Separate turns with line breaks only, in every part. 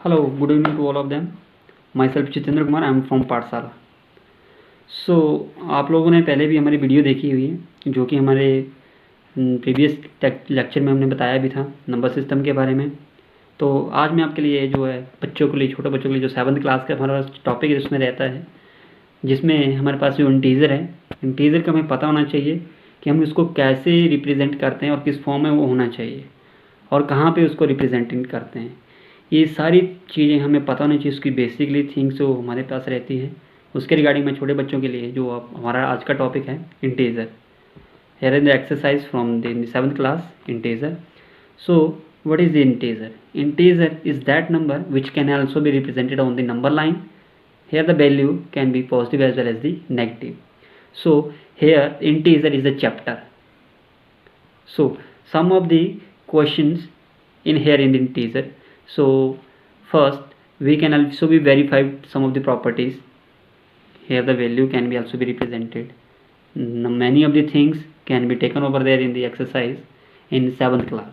Hello, good evening to all of them. Myself Chitendra Kumar, I am from पाठशाला. आप लोगों ने पहले भी हमारी वीडियो देखी हुई है जो कि हमारे प्रीवियस लेक्चर में हमने बताया भी था नंबर सिस्टम के बारे में. तो आज मैं आपके लिए जो है बच्चों के लिए, छोटे बच्चों के लिए जो 7th क्लास का हमारा टॉपिक है उसमें रहता है, जिसमें हमारे पास जो इंटीजर है, इंटीजर का हमें पता होना चाहिए कि हम इसको कैसे रिप्रेजेंट करते हैं और किस फॉर्म में वो होना चाहिए और कहाँ पे उसको रिप्रेजेंट करते हैं. ये सारी चीज़ें हमें पता होनी चाहिए. उसकी बेसिकली थिंग्स जो हमारे पास रहती है उसके रिगार्डिंग में छोटे बच्चों के लिए जो हमारा आज का टॉपिक है integer. Here is the exercise from the 7th class integer. So what is the integer? Integer is that number which can also be represented on the number line. Here the value can be positive as well as the negative. So here integer is a chapter. So some of the questions in here in the integer. So first we can also be verified some of the properties. Here the value can be also be represented. Many of the things can be taken over there in the exercise in 7th class.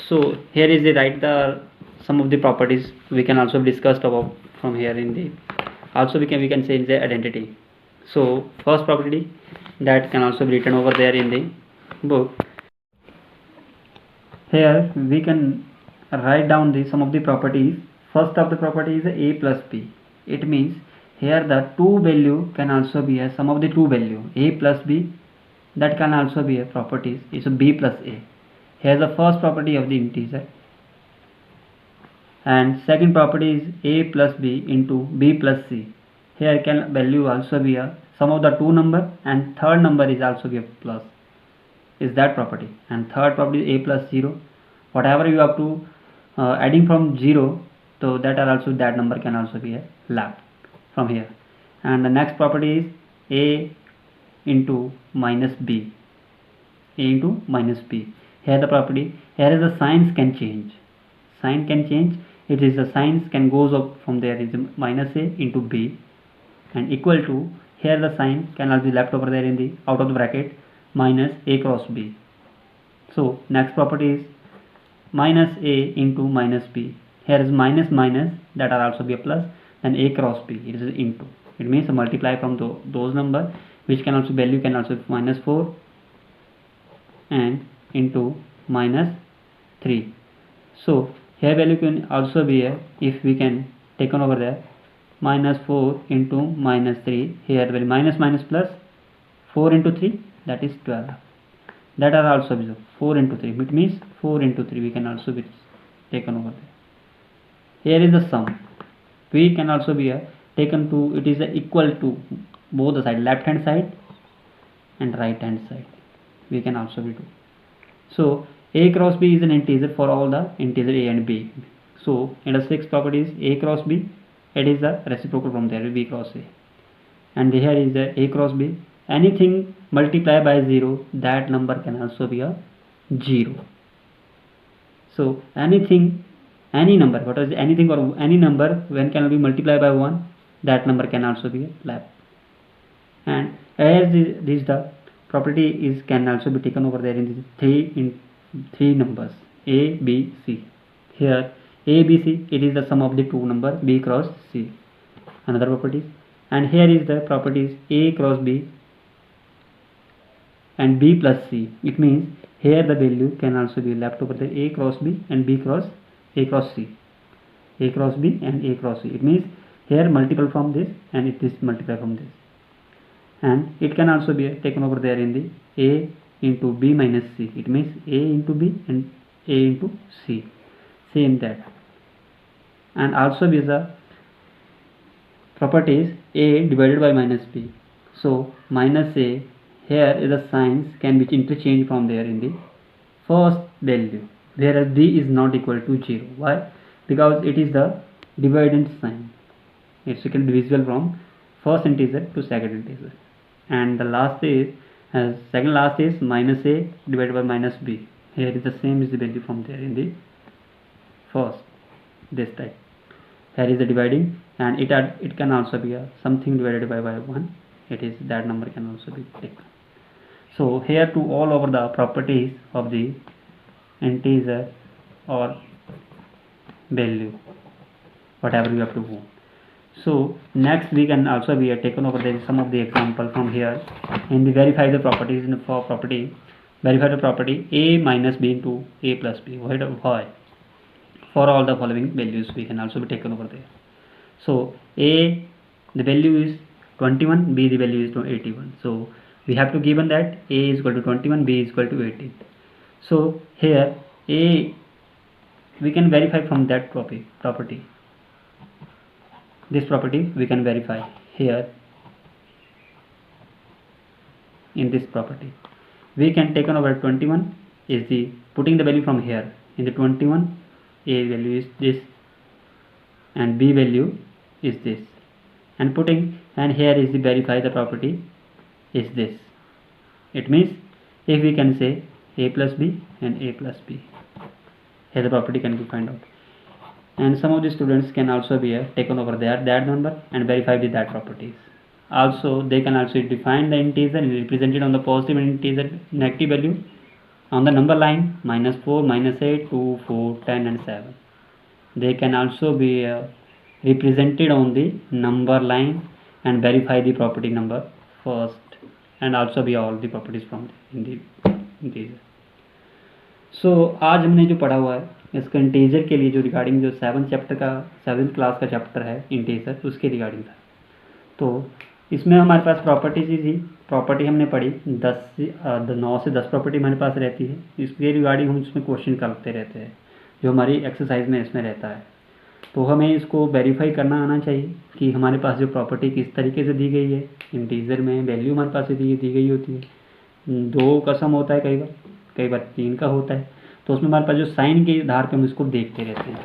So here is the some of the properties we can also discuss about from here in the, also we can say the identity. So first property that can also be written over there in the book. Here we can write down the some of the properties. First of the property is a plus b. It means here the two value can also be a sum of the two value a plus b. That can also be a properties is a b plus a. Here the first property of the integer, and second property is a plus b into b plus c. Here can value also be a sum of the two number, and third number is also be a plus, is that property. And third property is a plus 0. Whatever you have to adding from 0, so that are also that number can also be a left from here. And the next property is a into minus b. A into minus b. Here the property, here is the signs can change. Sign can change. It is the signs can goes up from there is minus a into b, and equal to, here the sign can also be left over there in the out of the bracket minus a cross b. So next property is minus a into minus b. Here is minus minus, that are also be a plus, and a cross b, it is into. It means multiply from those number which can also value can also be minus 4 and into minus 3. So here value can also be a, if we can take on over there minus 4 into minus 3. Here value minus minus plus 4 into 3, that is 12. That are also be 4 into 3, it means 4 into 3 we can also be taken over there. Here is the sum, we can also be a taken to, it is a equal to both the side, left hand side and right hand side, we can also be do. So a cross b is an integer for all the integer a and b. So in the sixth property is a cross b, it is the reciprocal from there, b cross a. And here is the a cross b, anything multiply by 0, that number can also be a 0. So anything, any number, what is anything or any number when can be multiplied by 1, that number can also be a left. And as this the property is can also be taken over there in three numbers a b c. Here a b c, it is the sum of the two number b cross c, another property. And here is the properties a cross b and b plus c. It means here the value can also be left over the a cross b and b cross a cross c, a cross b and a cross c. It means here multiple from this and it is multiply from this. And it can also be taken over there in the a into b minus c. It means a into b and a into c, same that. And also is the properties a divided by minus b. So minus a, here is the signs can be interchanged from there in the first value, whereas b is not equal to 0. Why? Because it is the dividend sign, it's divisible from first integer to second integer. And the last is second last is minus a divided by minus b. Here is the same is the value from there in the first, this type. Here is the dividing, and it can also be a something divided by 1, it is that number can also be taken. So here to all over the properties of the integer or value. whatever you have to want. So next we can also be taken over the some of the example from here. In the verify the properties in for property, verify the property a minus b into a plus b. Why? For all the following values we can also be taken over there. So a, the value is 21, b, the value is 81. So we have to given that a is equal to 21, b is equal to 18. So here a, we can verify from that property. This property we can verify here in this property. We can take on over 21 is the putting the value from here in the 21, a value is this and b value is this, and putting, and here is the verify the property is this. It means if we can say a plus b and a plus b, here the property can be found out. And some of the students can also be taken over there that number and verify with that properties. Also they can also define the integer and represent it on the positive integer negative value on the number line -4, -8, 2, 4, 10 and 7. They can also be represented on the number line and verify the property number first, and also be all the properties from in the integer. So आज हमने जो पढ़ा हुआ है इसका integer के लिए जो रिगार्डिंग जो 7th क्लास का चैप्टर है इंटीजर, उसके रिगार्डिंग था। तो इसमें हमारे पास प्रॉपर्टीज थी, प्रॉपर्टी हमने पढ़ी 9 से 10 प्रॉपर्टी हमारे पास रहती है। इसके रिगार्डिंग हम इसमें क्वेश्चन करते रहते हैं जो हमारी एक्सरसाइज में इसमें रहता है। तो हमें इसको वेरीफाई करना आना चाहिए कि हमारे पास जो प्रॉपर्टी किस तरीके से दी गई है। इंटीजर में वैल्यू हमारे पास दी गई होती है, 2 का सम होता है, कई बार 3 का होता है। तो उसमें हमारे पास जो साइन के आधार पर हम इसको देखते रहते हैं।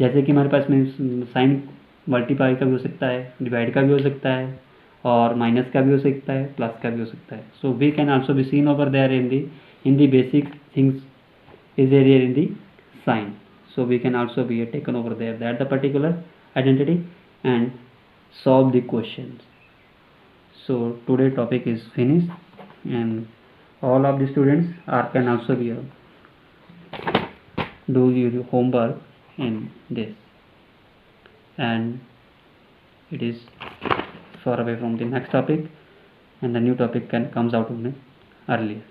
जैसे कि हमारे पास में साइन मल्टीप्लाई का भी हो सकता है, डिवाइड का भी हो सकता है, और माइनस का भी हो सकता है, प्लस का भी हो सकता है। So we can also be seen over there in the basic things is there in the sign. So we can also be taken over there that the particular identity and solve the questions. So today topic is finished, and all of the students can also be do your homework in this, and it is far away from the next topic, and the new topic comes out earlier.